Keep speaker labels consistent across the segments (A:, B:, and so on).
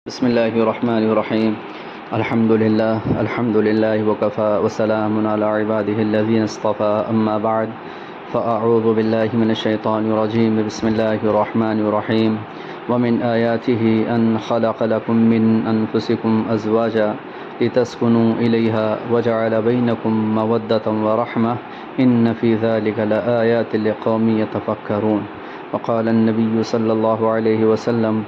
A: بسم الله الرحمن الرحيم. الحمد لله وكفى وسلام على عباده الذين اصطفى. أما بعد فأعوذ بالله من الشيطان الرجيم. بسم الله الرحمن الرحيم. ومن آياته أن خلق لكم من أنفسكم أزواجا لتسكنوا إليها وجعل بينكم مودة ورحمة إن في ذلك لآيات لقوم يتفكرون. وقال النبي صلى الله عليه وسلم: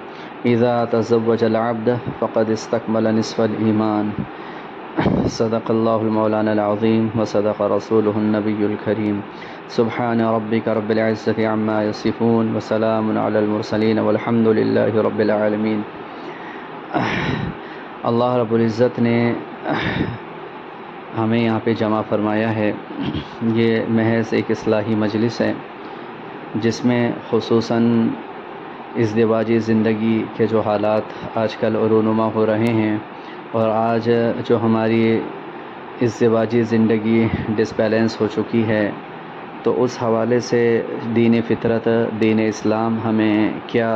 A: إذا تزوج العبد فقد استكمل نصف الإيمان. صدق الله المولانا العظيم وصدق رسوله النبي الكريم. سبحان ربك رب العزة عما يصفون وسلام على المرسلين والحمد لله رب العالمين. اللہ رب العزت نے ہمیں یہاں پہ جمع فرمایا ہے. یہ محض ایک اصلاحی مجلس ہے جس میں خصوصاً ازدواجی زندگی کے جو حالات آج کل رونما ہو رہے ہیں اور آج جو ہماری ازدواجی زندگی ڈسبیلنس ہو چکی ہے، تو اس حوالے سے دین فطرت، دین اسلام ہمیں کیا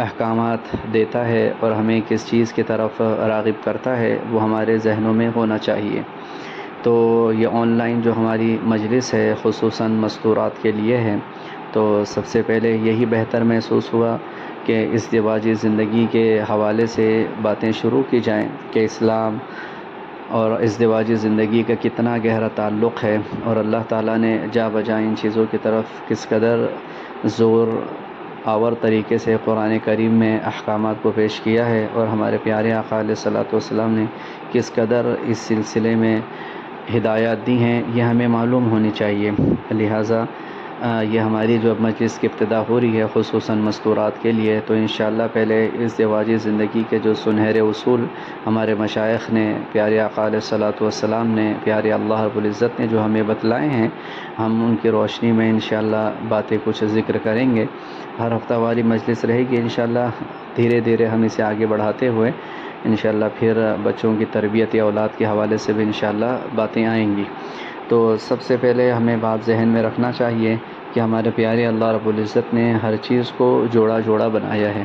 A: احکامات دیتا ہے اور ہمیں کس چیز کی طرف راغب کرتا ہے، وہ ہمارے ذہنوں میں ہونا چاہیے. تو یہ آن لائن جو ہماری مجلس ہے خصوصاً مستورات کے لیے ہے. تو سب سے پہلے یہی بہتر محسوس ہوا کہ ازدواجی زندگی کے حوالے سے باتیں شروع کی جائیں کہ اسلام اور ازدواجی زندگی کا کتنا گہرا تعلق ہے اور اللہ تعالیٰ نے جا بجا ان چیزوں کی طرف کس قدر زور آور طریقے سے قرآن کریم میں احکامات کو پیش کیا ہے اور ہمارے پیارے آقا علیہ الصلوۃ والسلام نے کس قدر اس سلسلے میں ہدایات دی ہیں، یہ ہمیں معلوم ہونی چاہیے. لہٰذا یہ ہماری جو مجلس کی ابتدا ہو رہی ہے خصوصاً مستورات کے لیے، تو انشاءاللہ پہلے ازدواجی زندگی کے جو سنہرے اصول ہمارے مشائخ نے، پیارے آقا علیہ الصلوۃ والسلام نے، پیارے اللہ رب العزت نے جو ہمیں بتلائے ہیں، ہم ان کی روشنی میں انشاءاللہ باتیں کچھ ذکر کریں گے. ہر ہفتہ والی مجلس رہے گی انشاءاللہ. دھیرے دھیرے ہم اسے آگے بڑھاتے ہوئے انشاءاللہ پھر بچوں کی تربیت یا اولاد کے حوالے سے بھی انشاءاللہ باتیں آئیں گی. تو سب سے پہلے ہمیں بات ذہن میں رکھنا چاہیے کہ ہمارے پیارے اللہ رب العزت نے ہر چیز کو جوڑا جوڑا بنایا ہے.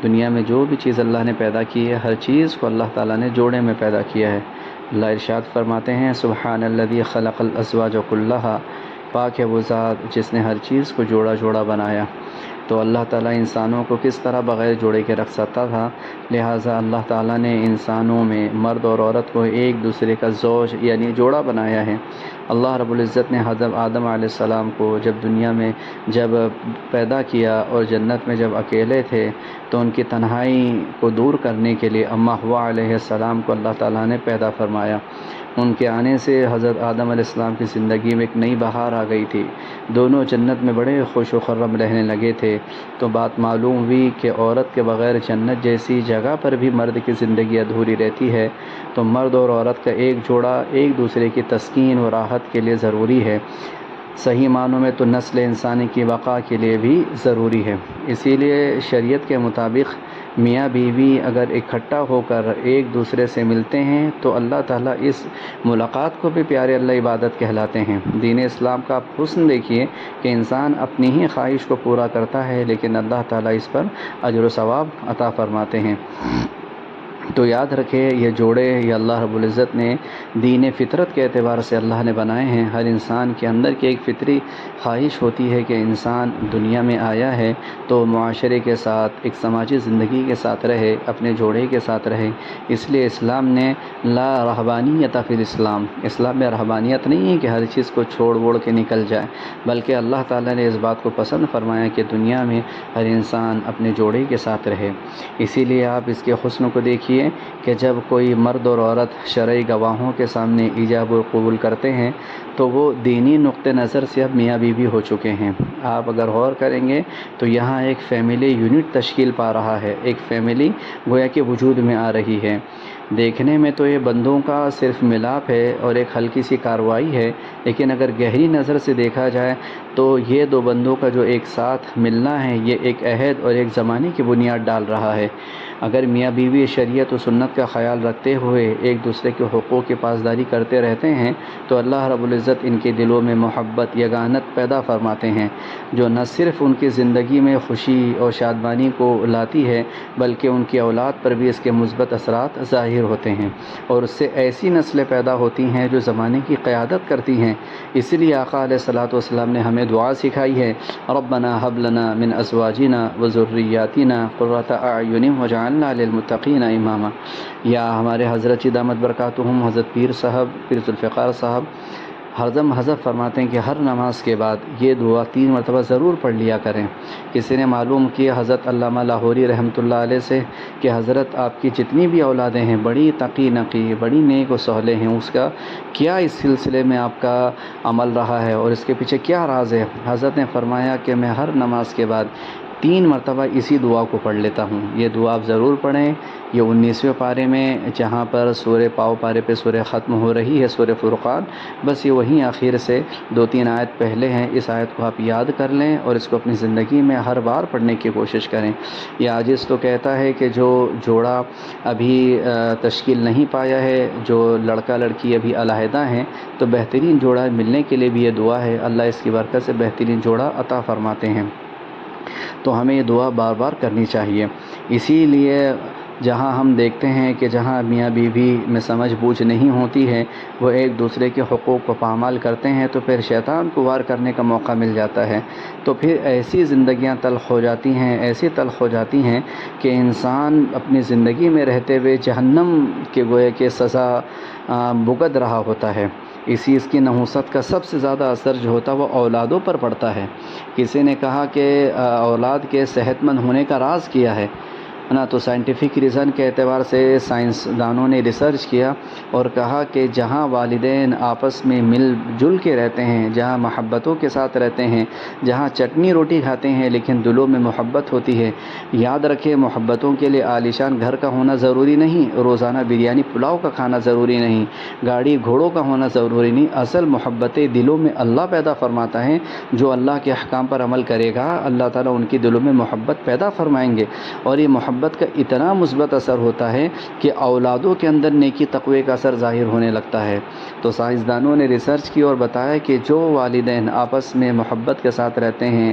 A: دنیا میں جو بھی چیز اللہ نے پیدا کی ہے، ہر چیز کو اللہ تعالیٰ نے جوڑے میں پیدا کیا ہے. اللہ ارشاد فرماتے ہیں: سبحان الذی خلق الازواج کلھا. پاک ہے وہ ذات جس نے ہر چیز کو جوڑا جوڑا بنایا. تو اللہ تعالیٰ انسانوں کو کس طرح بغیر جوڑے کے رکھ سکتا تھا، لہٰذا اللہ تعالیٰ نے انسانوں میں مرد اور عورت کو ایک دوسرے کا زوج یعنی جوڑا بنایا ہے. اللہ رب العزت نے حضرت آدم علیہ السلام کو جب دنیا میں جب پیدا کیا اور جنت میں جب اکیلے تھے تو ان کی تنہائی کو دور کرنے کے لیے اما حوا علیہ السلام کو اللہ تعالیٰ نے پیدا فرمایا. ان کے آنے سے حضرت آدم علیہ السلام کی زندگی میں ایک نئی بہار آ گئی تھی. دونوں جنت میں بڑے خوش و خرم رہنے لگے تھے. تو بات معلوم ہوئی کہ عورت کے بغیر جنت جیسی جگہ پر بھی مرد کی زندگی ادھوری رہتی ہے. تو مرد اور عورت کا ایک جوڑا ایک دوسرے کی تسکین و راحت کے لیے ضروری ہے. صحیح معنوں میں تو نسل انسانی کی بقا کے لیے بھی ضروری ہے. اسی لیے شریعت کے مطابق میاں بیوی اگر اکٹھا ہو کر ایک دوسرے سے ملتے ہیں تو اللہ تعالیٰ اس ملاقات کو بھی پیارے اللہ عبادت کہلاتے ہیں. دین اسلام کا آپ حسن دیکھیے کہ انسان اپنی ہی خواہش کو پورا کرتا ہے لیکن اللہ تعالیٰ اس پر اجر و ثواب عطا فرماتے ہیں. تو یاد رکھے یہ جوڑے یہ اللہ رب العزت نے دین فطرت کے اعتبار سے اللہ نے بنائے ہیں. ہر انسان کے اندر کی ایک فطری خواہش ہوتی ہے کہ انسان دنیا میں آیا ہے تو معاشرے کے ساتھ ایک سماجی زندگی کے ساتھ رہے، اپنے جوڑے کے ساتھ رہے. اس لیے اسلام نے لا رہبانیت فی الاسلام، اسلام میں رہبانیت نہیں ہے کہ ہر چیز کو چھوڑ ووڑ کے نکل جائے، بلکہ اللہ تعالیٰ نے اس بات کو پسند فرمایا کہ دنیا میں ہر انسان اپنے جوڑے کے ساتھ رہے. اسی لیے آپ اس کے حسن کو دیکھیے کہ جب کوئی مرد اور عورت شرعی گواہوں کے سامنے ایجاب و قبول کرتے ہیں تو وہ دینی نقطہ نظر سے اب میاں بیوی ہو چکے ہیں. آپ اگر غور کریں گے تو یہاں ایک فیملی یونٹ تشکیل پا رہا ہے، ایک فیملی گویا کہ وجود میں آ رہی ہے. دیکھنے میں تو یہ بندوں کا صرف ملاپ ہے اور ایک ہلکی سی کارروائی ہے، لیکن اگر گہری نظر سے دیکھا جائے تو یہ دو بندوں کا جو ایک ساتھ ملنا ہے یہ ایک عہد اور ایک زمانے کی بنیاد ڈال رہا ہے۔ اگر میاں بیوی شریعت و سنت کا خیال رکھتے ہوئے ایک دوسرے کے حقوق کی پاسداری کرتے رہتے ہیں تو اللہ رب العزت ان کے دلوں میں محبت، یگانت پیدا فرماتے ہیں، جو نہ صرف ان کی زندگی میں خوشی اور شادمانی کو لاتی ہے بلکہ ان کی اولاد پر بھی اس کے مثبت اثرات ظاہر ہوتے ہیں، اور اس سے ایسی نسلیں پیدا ہوتی ہیں جو زمانے کی قیادت کرتی ہیں۔ اس لیے آقا علیہ الصلوۃ والسلام نے ہمیں دعا سکھائی ہے، ربنا هب لنا من ازواجنا وذریاتنا قرۃ اعین واجعلنا للمتقین اماما۔ یا ہمارے حضرت دامت برکاتہم حضرت پیر ذوالفقار صاحب ہردم حضرت فرماتے ہیں کہ ہر نماز کے بعد یہ دعا 3 مرتبہ ضرور پڑھ لیا کریں۔ کسی نے معلوم کیا حضرت علامہ لاہوری رحمۃ اللہ علیہ سے کہ حضرت آپ کی جتنی بھی اولادیں ہیں بڑی تقی نقی، بڑی نیک و صالح ہیں، اس کا کیا اس سلسلے میں آپ کا عمل رہا ہے اور اس کے پیچھے کیا راز ہے؟ حضرت نے فرمایا کہ میں ہر نماز کے بعد 3 مرتبہ اسی دعا کو پڑھ لیتا ہوں۔ یہ دعا آپ ضرور پڑھیں۔ یہ 19ویں پارے میں جہاں پر سورہ پاؤ پارے پہ سورہ ختم ہو رہی ہے، سورہ فرقان، بس یہ وہیں آخر سے 2-3 آیت پہلے ہیں۔ اس آیت کو آپ یاد کر لیں اور اس کو اپنی زندگی میں ہر بار پڑھنے کی کوشش کریں۔ یہ عاجز تو کہتا ہے کہ جو جوڑا ابھی تشکیل نہیں پایا ہے، جو لڑکا لڑکی ابھی علیحدہ ہیں، تو بہترین جوڑا ملنے کے لیے بھی یہ دعا ہے، اللہ اس کی برکت سے بہترین جوڑا عطا فرماتے ہیں۔ تو ہمیں یہ دعا بار بار کرنی چاہیے۔ اسی لیے جہاں ہم دیکھتے ہیں کہ جہاں میاں بیوی میں سمجھ بوجھ نہیں ہوتی ہے، وہ ایک دوسرے کے حقوق کو پامال کرتے ہیں، تو پھر شیطان کو وار کرنے کا موقع مل جاتا ہے، تو پھر ایسی زندگیاں تلخ ہو جاتی ہیں، ایسی تلخ ہو جاتی ہیں کہ انسان اپنی زندگی میں رہتے ہوئے جہنم کے گوئے کے سزا بھگت رہا ہوتا ہے۔ اس کی نحوست کا سب سے زیادہ اثر جو ہوتا ہے وہ اولادوں پر پڑتا ہے۔ کسی نے کہا کہ اولاد کے صحت مند ہونے کا راز کیا ہے نا، تو سائنٹیفک ریزن کے اعتبار سے سائنسدانوں نے ریسرچ کیا اور کہا کہ جہاں والدین آپس میں مل جل کے رہتے ہیں، جہاں محبتوں کے ساتھ رہتے ہیں، جہاں چٹنی روٹی کھاتے ہیں لیکن دلوں میں محبت ہوتی ہے۔ یاد رکھیں، محبتوں کے لیے عالیشان گھر کا ہونا ضروری نہیں، روزانہ بریانی پلاؤ کا کھانا ضروری نہیں، گاڑی گھوڑوں کا ہونا ضروری نہیں۔ اصل محبتیں دلوں میں اللہ پیدا فرماتا ہے۔ جو اللہ کے احکام پر عمل کرے گا اللہ تعالیٰ ان کی دلوں میں محبت پیدا فرمائیں گے، اور یہ محبت کا اتنا مثبت اثر ہوتا ہے کہ اولادوں کے اندر نیکی تقوی کا اثر ظاہر ہونے لگتا ہے۔ تو سائنسدانوں نے ریسرچ کی اور بتایا کہ جو والدین آپس میں محبت کے ساتھ رہتے ہیں،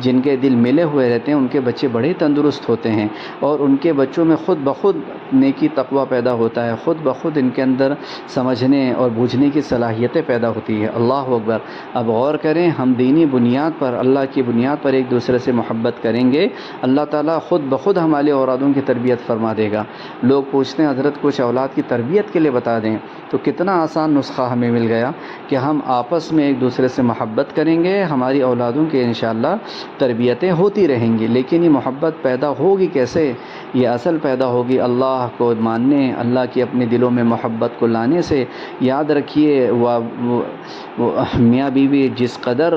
A: جن کے دل ملے ہوئے رہتے ہیں، ان کے بچے بڑے تندرست ہوتے ہیں، اور ان کے بچوں میں خود بخود نیکی تقوی پیدا ہوتا ہے، خود بخود ان کے اندر سمجھنے اور بوجھنے کی صلاحیتیں پیدا ہوتی ہے۔ اللہ اکبر۔ اب غور کریں، ہم دینی بنیاد پر، اللہ کی بنیاد پر ایک دوسرے سے محبت کریں گے، اللہ تعالیٰ خود بخود ہمارے اولادوں کی تربیت فرما دے گا۔ لوگ پوچھتے ہیں حضرت کچھ اولاد کی تربیت کے لیے بتا دیں، تو کتنا آسان نسخہ ہمیں مل گیا کہ ہم آپس میں ایک دوسرے سے محبت کریں گے، ہماری اولادوں کے انشاءاللہ تربیتیں ہوتی رہیں گی۔ لیکن یہ محبت پیدا ہوگی کیسے؟ یہ اصل پیدا ہوگی اللہ کو ماننے، اللہ کی اپنے دلوں میں محبت کو لانے سے۔ یاد رکھیے، میاں بیوی جس قدر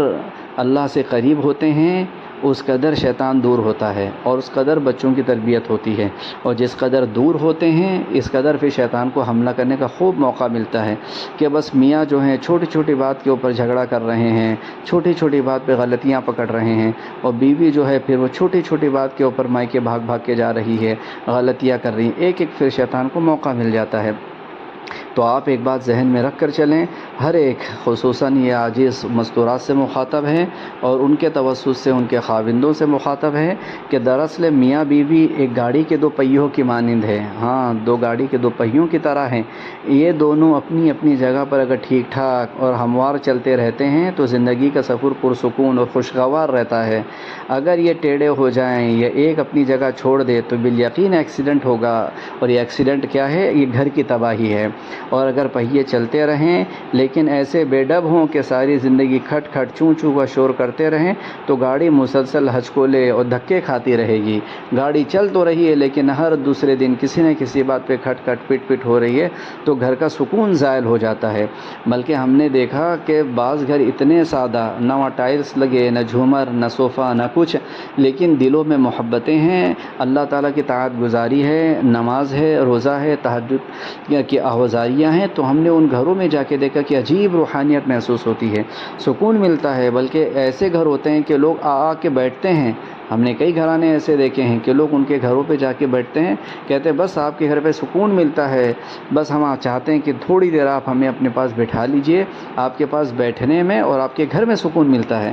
A: اللہ سے قریب ہوتے ہیں اس قدر شیطان دور ہوتا ہے، اور اس قدر بچوں کی تربیت ہوتی ہے، اور جس قدر دور ہوتے ہیں اس قدر پھر شیطان کو حملہ کرنے کا خوب موقع ملتا ہے کہ بس میاں جو ہیں چھوٹی چھوٹی بات کے اوپر جھگڑا کر رہے ہیں، چھوٹی چھوٹی بات پہ غلطیاں پکڑ رہے ہیں، اور بیوی جو ہے پھر وہ چھوٹی چھوٹی بات کے اوپر مائکے بھاگ بھاگ کے جا رہی ہے، غلطیاں کر رہی ہیں، ایک ایک پھر شیطان کو موقع مل جاتا ہے۔ تو آپ ایک بات ذہن میں رکھ کر چلیں، ہر ایک خصوصاً یہ عاجز مستورات سے مخاطب ہیں اور ان کے توسط سے ان کے خاوندوں سے مخاطب ہیں کہ دراصل میاں بیوی ایک گاڑی کے 2 پہیوں کی مانند ہے۔ ہاں، 2 گاڑی کے 2 پہیوں کی طرح ہیں۔ یہ دونوں اپنی اپنی جگہ پر اگر ٹھیک ٹھاک اور ہموار چلتے رہتے ہیں تو زندگی کا سفر پرسکون اور خوشگوار رہتا ہے۔ اگر یہ ٹیڑھے ہو جائیں یا ایک اپنی جگہ چھوڑ دے تو بالیقین ایکسیڈنٹ ہوگا، اور یہ ایکسیڈنٹ کیا ہے؟ یہ گھر کی تباہی ہے۔ اور اگر پہیے چلتے رہیں لیکن ایسے بے ڈب ہوں کہ ساری زندگی کھٹ کھٹ چوں چوں کا شور کرتے رہیں تو گاڑی مسلسل ہچکولے اور دھکے کھاتی رہے گی۔ گاڑی چل تو رہی ہے لیکن ہر دوسرے دن کسی نہ کسی بات پہ کھٹ کھٹ پٹ پٹ ہو رہی ہے تو گھر کا سکون زائل ہو جاتا ہے۔ بلکہ ہم نے دیکھا کہ بعض گھر اتنے سادہ، نہ وہاں ٹائلس لگے، نہ جھومر، نہ صوفہ، نہ کچھ، لیکن دلوں میں محبتیں ہیں، اللہ تعالیٰ کی طاعت گزاری ہے، نماز ہے، روزہ ہے، تہجد کی آوازاریاں ہیں، تو ہم نے ان گھروں میں جا کے دیکھا کہ عجیب روحانیت محسوس ہوتی ہے، سکون ملتا ہے۔ بلکہ ایسے گھر ہوتے ہیں کہ لوگ آ کے بیٹھتے ہیں، ہم نے کئی گھرانے ایسے دیکھے ہیں کہ لوگ ان کے گھروں پہ جا کے بیٹھتے ہیں، کہتے ہیں بس آپ کے گھر پہ سکون ملتا ہے، بس ہم چاہتے ہیں کہ تھوڑی دیر آپ ہمیں اپنے پاس بٹھا لیجئے، آپ کے پاس بیٹھنے میں اور آپ کے گھر میں سکون ملتا ہے۔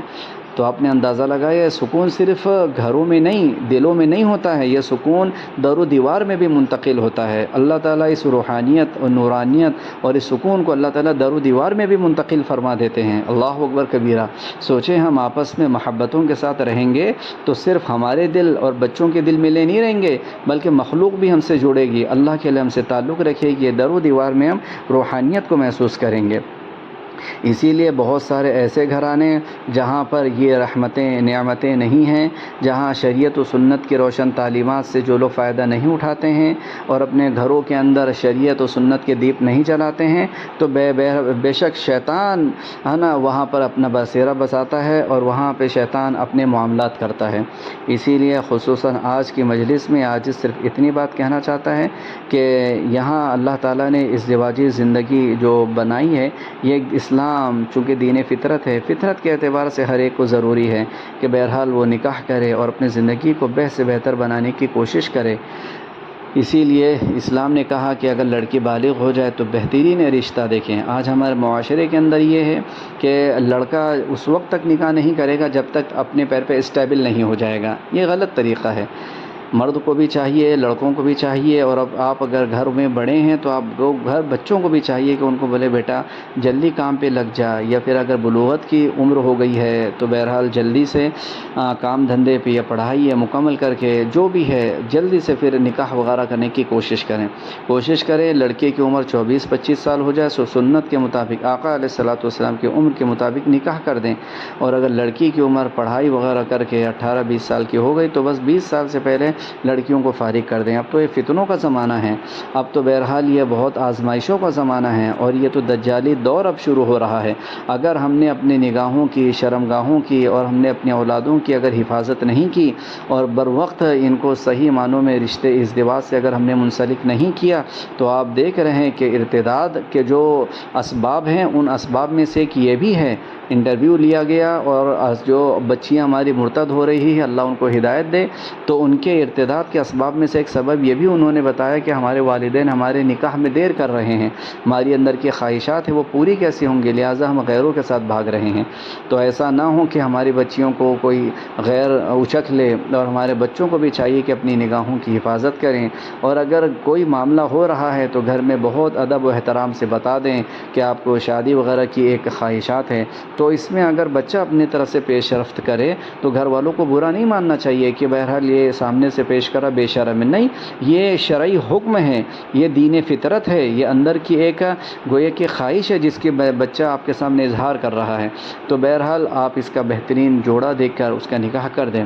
A: تو آپ نے اندازہ لگایا یہ سکون صرف گھروں میں نہیں، دلوں میں نہیں ہوتا ہے، یہ سکون در و دیوار میں بھی منتقل ہوتا ہے۔ اللہ تعالیٰ اس روحانیت اور نورانیت اور اس سکون کو اللہ تعالیٰ در و دیوار میں بھی منتقل فرما دیتے ہیں۔ اللہ اکبر کبیرہ۔ سوچیں ہم آپس میں محبتوں کے ساتھ رہیں گے تو صرف ہمارے دل اور بچوں کے دل ملے نہیں رہیں گے بلکہ مخلوق بھی ہم سے جڑے گی، اللہ کے لیے ہم سے تعلق رکھے گی، در و دیوار میں ہم روحانیت کو محسوس کریں گے۔ اسی لیے بہت سارے ایسے گھرانے جہاں پر یہ رحمتیں نعمتیں نہیں ہیں، جہاں شریعت و سنت کی روشن تعلیمات سے جو لوگ فائدہ نہیں اٹھاتے ہیں اور اپنے گھروں کے اندر شریعت و سنت کے دیپ نہیں جلاتے ہیں، تو بے شک شیطان ہے نا وہاں پر اپنا بسیرا بساتا ہے اور وہاں پہ شیطان اپنے معاملات کرتا ہے۔ اسی لیے خصوصاً آج کی مجلس میں آج صرف اتنی بات کہنا چاہتا ہے کہ یہاں اللہ تعالیٰ نے ازدواجی زندگی جو بنائی ہے، یہ اسلام چونکہ دین فطرت ہے، فطرت کے اعتبار سے ہر ایک کو ضروری ہے کہ بہرحال وہ نکاح کرے اور اپنی زندگی کو بہتر سے بہتر بنانے کی کوشش کرے۔ اسی لیے اسلام نے کہا کہ اگر لڑکی بالغ ہو جائے تو بہترین رشتہ دیکھیں۔ آج ہمارے معاشرے کے اندر یہ ہے کہ لڑکا اس وقت تک نکاح نہیں کرے گا جب تک اپنے پیر پہ اسٹیبل نہیں ہو جائے گا، یہ غلط طریقہ ہے۔ مرد کو بھی چاہیے، لڑکوں کو بھی چاہیے، اور اب آپ اگر گھر میں بڑے ہیں تو آپ گھر بچوں کو بھی چاہیے کہ ان کو بولے بیٹا جلدی کام پہ لگ جا، یا پھر اگر بلوغت کی عمر ہو گئی ہے تو بہرحال جلدی سے کام دھندے پہ یا پڑھائی مکمل کر کے جو بھی ہے جلدی سے پھر نکاح وغیرہ کرنے کی کوشش کریں۔ لڑکے کی عمر 24-25 سال ہو جائے سو سنت کے مطابق آقا علیہ الصلوۃ والسلام کی عمر کے مطابق نکاح کر دیں، اور اگر لڑکی کی عمر پڑھائی وغیرہ کر کے 18-20 سال کی ہو گئی تو بس 20 سال سے پہلے لڑکیوں کو فارغ کر دیں۔ اب تو یہ فتنوں کا زمانہ ہے، اب تو بہرحال یہ بہت آزمائشوں کا زمانہ ہے، اور یہ تو دجالی دور اب شروع ہو رہا ہے۔ اگر ہم نے اپنے نگاہوں کی، شرمگاہوں کی، اور ہم نے اپنی اولادوں کی اگر حفاظت نہیں کی اور بر وقت ان کو صحیح معنوں میں رشتے ازدواج سے اگر ہم نے منسلک نہیں کیا تو آپ دیکھ رہے ہیں کہ ارتداد کے جو اسباب ہیں ان اسباب میں سے ایک یہ بھی ہے۔ انٹرویو لیا گیا اور جو بچیاں ہماری مرتد ہو رہی ہیں اللہ ان کو ہدایت دے، تو ان کے ارتداد کے اسباب میں سے ایک سبب یہ بھی انہوں نے بتایا کہ ہمارے والدین ہمارے نکاح میں دیر کر رہے ہیں، ہماری اندر کی خواہشات ہیں وہ پوری کیسے ہوں گی، لہٰذا ہم غیروں کے ساتھ بھاگ رہے ہیں۔ تو ایسا نہ ہو کہ ہماری بچیوں کو کوئی غیر اچک لے، اور ہمارے بچوں کو بھی چاہیے کہ اپنی نگاہوں کی حفاظت کریں، اور اگر کوئی معاملہ ہو رہا ہے تو گھر میں بہت ادب و احترام سے بتا دیں کہ آپ کو شادی وغیرہ کی ایک خواہشات ہے، تو اس میں اگر بچہ اپنی طرف سے پیش رفت کرے تو گھر والوں کو برا نہیں ماننا چاہیے کہ بہرحال یہ سامنے سے پیش کرا بے شرم، نہیں، یہ شرعی حکم ہے، یہ دین فطرت ہے، یہ اندر کی ایک گویا کی خواہش ہے جس کی بچہ آپ کے سامنے اظہار کر رہا ہے، تو بہرحال آپ اس کا بہترین جوڑا دیکھ کر اس کا نکاح کر دیں۔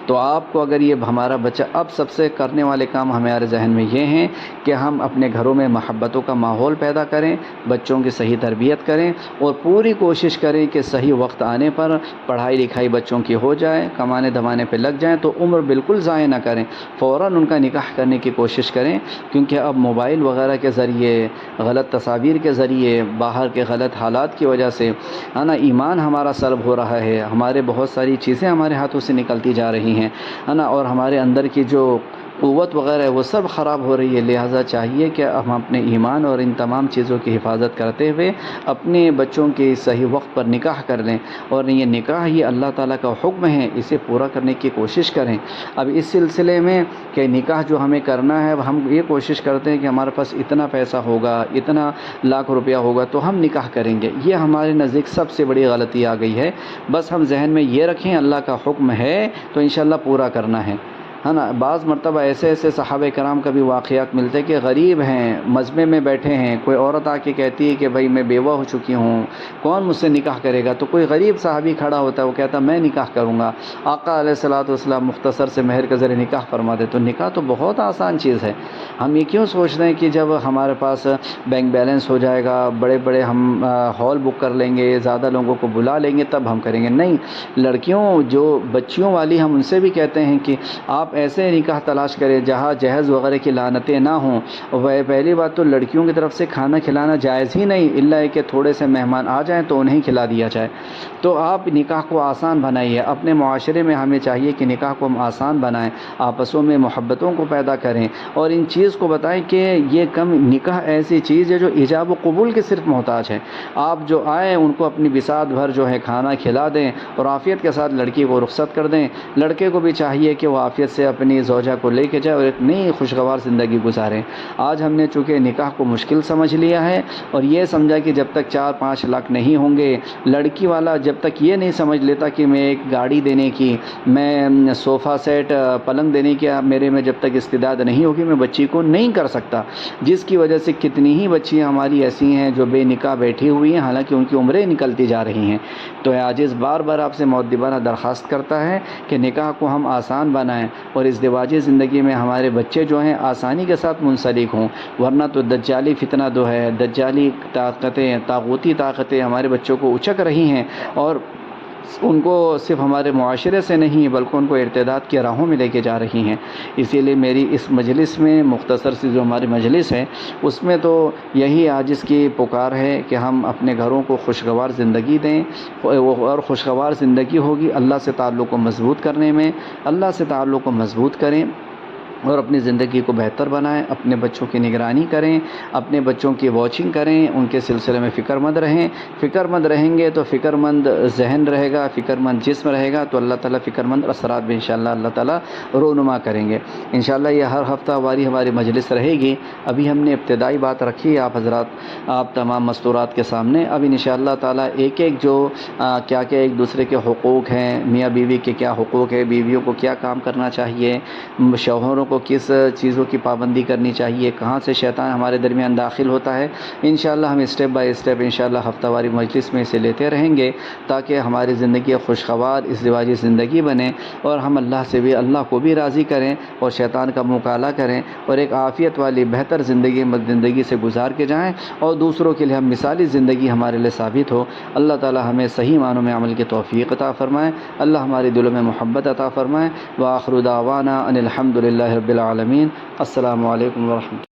A: تو آپ کو اگر یہ ہمارا بچہ اب سب سے کرنے والے کام ہمارے ذہن میں یہ ہیں کہ ہم اپنے گھروں میں محبتوں کا ماحول پیدا کریں، بچوں کی صحیح تربیت کریں، اور پوری کوشش کریں کہ صحیح وقت آنے پر پڑھائی لکھائی بچوں کی ہو جائے، کمانے دھمانے پہ لگ جائیں تو عمر بالکل ضائع نہ کریں، فوراً ان کا نکاح کرنے کی کوشش کریں، کیونکہ اب موبائل وغیرہ کے ذریعے، غلط تصاویر کے ذریعے، باہر کے غلط حالات کی وجہ سے ایمان ہمارا سلب ہو رہا ہے، ہمارے بہت ساری چیزیں ہمارے ہاتھوں سے نکلتی جا رہی ہیں اور ہمارے اندر کی جو قوت وغیرہ ہے وہ سب خراب ہو رہی ہے، لہٰذا چاہیے کہ ہم اپنے ایمان اور ان تمام چیزوں کی حفاظت کرتے ہوئے اپنے بچوں کے صحیح وقت پر نکاح کر لیں، اور یہ نکاح یہ اللہ تعالیٰ کا حکم ہے، اسے پورا کرنے کی کوشش کریں۔ اب اس سلسلے میں کہ نکاح جو ہمیں کرنا ہے ہم یہ کوشش کرتے ہیں کہ ہمارے پاس اتنا پیسہ ہوگا، اتنا لاکھ روپیہ ہوگا تو ہم نکاح کریں گے، یہ ہمارے نزدیک سب سے بڑی غلطی آ گئی ہے۔ بس ہم ذہن میں یہ رکھیں اللہ کا حکم ہے تو انشاءاللہ پورا کرنا ہے، ہے نا۔ بعض مرتبہ ایسے ایسے صحابہ کرام کا بھی واقعات ملتے ہیں کہ غریب ہیں، مجمع میں بیٹھے ہیں، کوئی عورت آ کے کہتی ہے کہ بھائی میں بیوہ ہو چکی ہوں، کون مجھ سے نکاح کرے گا؟ تو کوئی غریب صحابی کھڑا ہوتا ہے، وہ کہتا میں نکاح کروں گا۔ آقا علیہ الصلوۃ والسلام مختصر سے مہر کے ذریعے نکاح فرما دے۔ تو نکاح تو بہت آسان چیز ہے۔ ہم یہ کیوں سوچ رہے ہیں کہ جب ہمارے پاس بینک بیلنس ہو جائے گا، بڑے بڑے ہم ہال بک کر لیں گے، زیادہ لوگوں کو بلا لیں گے تب ہم کریں گے؟ نہیں، لڑکیوں جو بچیوں والی ہم ان سے بھی کہتے ہیں کہ آپ ایسے نکاح تلاش کریں جہاں جہیز وغیرہ کی لعنتیں نہ ہوں۔ پہلی بات تو لڑکیوں کی طرف سے کھانا کھلانا جائز ہی نہیں، الا کہ تھوڑے سے مہمان آ جائیں تو انہیں کھلا دیا جائے۔ تو آپ نکاح کو آسان بنائیے۔ اپنے معاشرے میں ہمیں چاہیے کہ نکاح کو ہم آسان بنائیں، آپسوں میں محبتوں کو پیدا کریں، اور ان چیز کو بتائیں کہ یہ نکاح ایسی چیز ہے جو ایجاب و قبول کے صرف محتاج ہے۔ آپ جو آئیں ان کو اپنی بساط بھر جو ہے کھانا کھلا دیں اور عافیت کے ساتھ لڑکی کو رخصت کر دیں۔ لڑکے کو بھی چاہیے کہ وہ عافیت سے اپنی زوجہ کو لے کے جائے اور ایک نئی خوشگوار زندگی گزاریں۔ آج ہم نے چونکہ نکاح کو مشکل سمجھ لیا ہے اور یہ سمجھا کہ جب تک 4-5 لاکھ نہیں ہوں گے، لڑکی والا جب تک یہ نہیں سمجھ لیتا کہ میں ایک گاڑی دینے کی، میں صوفہ سیٹ پلنگ دینے کی میرے میں جب تک استعداد نہیں ہوگی، میں بچی کو نہیں کر سکتا، جس کی وجہ سے کتنی ہی بچیاں ہماری ایسی ہیں جو بے نکاح بیٹھی ہوئی ہیں، حالانکہ ان کی عمریں نکلتی جا رہی ہیں۔ تو عاجز بار بار آپ سے مؤدبانہ درخواست کرتا ہے کہ نکاح کو ہم آسان بنائیں اور ازدواجی زندگی میں ہمارے بچے جو ہیں آسانی کے ساتھ منسلک ہوں، ورنہ تو دجالی فتنہ جو ہے، دجالی طاقتیں، طاغوتی طاقتیں ہمارے بچوں کو اچک رہی ہیں اور ان کو صرف ہمارے معاشرے سے نہیں بلکہ ان کو ارتداد کی راہوں میں لے کے جا رہی ہیں۔ اسی لیے میری اس مجلس میں، مختصر سی جو ہماری مجلس ہے، اس میں تو یہی عاجز کی پکار ہے کہ ہم اپنے گھروں کو خوشگوار زندگی دیں، اور خوشگوار زندگی ہوگی اللہ سے تعلق کو مضبوط کرنے میں، اللہ سے تعلق کو مضبوط کریں اور اپنی زندگی کو بہتر بنائیں، اپنے بچوں کی نگرانی کریں، اپنے بچوں کی واچنگ کریں، ان کے سلسلے میں فکر مند رہیں۔ فکر مند رہیں گے تو فکر مند ذہن رہے گا، فکر مند جسم رہے گا، تو اللہ تعالیٰ فکر مند اثرات بھی انشاءاللہ اللہ تعالیٰ رونما کریں گے۔ انشاءاللہ یہ ہر ہفتہ ہماری مجلس رہے گی۔ ابھی ہم نے ابتدائی بات رکھی، آپ حضرات، آپ تمام مستورات کے سامنے۔ اب انشاءاللہ تعالیٰ ایک ایک جو کیا کیا ایک دوسرے کے حقوق ہیں، میاں بیوی کے کیا حقوق ہے، بیویوں کو کیا کام کرنا چاہیے، شوہروں کو کس چیزوں کی پابندی کرنی چاہیے، کہاں سے شیطان ہمارے درمیان داخل ہوتا ہے، انشاءاللہ ہم اسٹیپ بائی اسٹیپ انشاءاللہ ہفتہ واری مجلس میں اسے لیتے رہیں گے تاکہ ہماری زندگی خوشگوار ازدواجی زندگی بنے اور ہم اللہ کو بھی راضی کریں اور شیطان کا مقابلہ کریں اور ایک عافیت والی بہتر زندگی سے گزار کے جائیں اور دوسروں کے لیے ہم مثالی زندگی ہمارے لیے ثابت ہو۔ اللہ تعالی ہمیں صحیح معنوں میں عمل کی توفیق عطا فرمائے، اللہ ہمارے دلوں میں محبت عطا فرمائے۔ وآخر دعوانا ان الحمد للہ رب العالمین۔ السلام علیکم ورحمۃ اللہ۔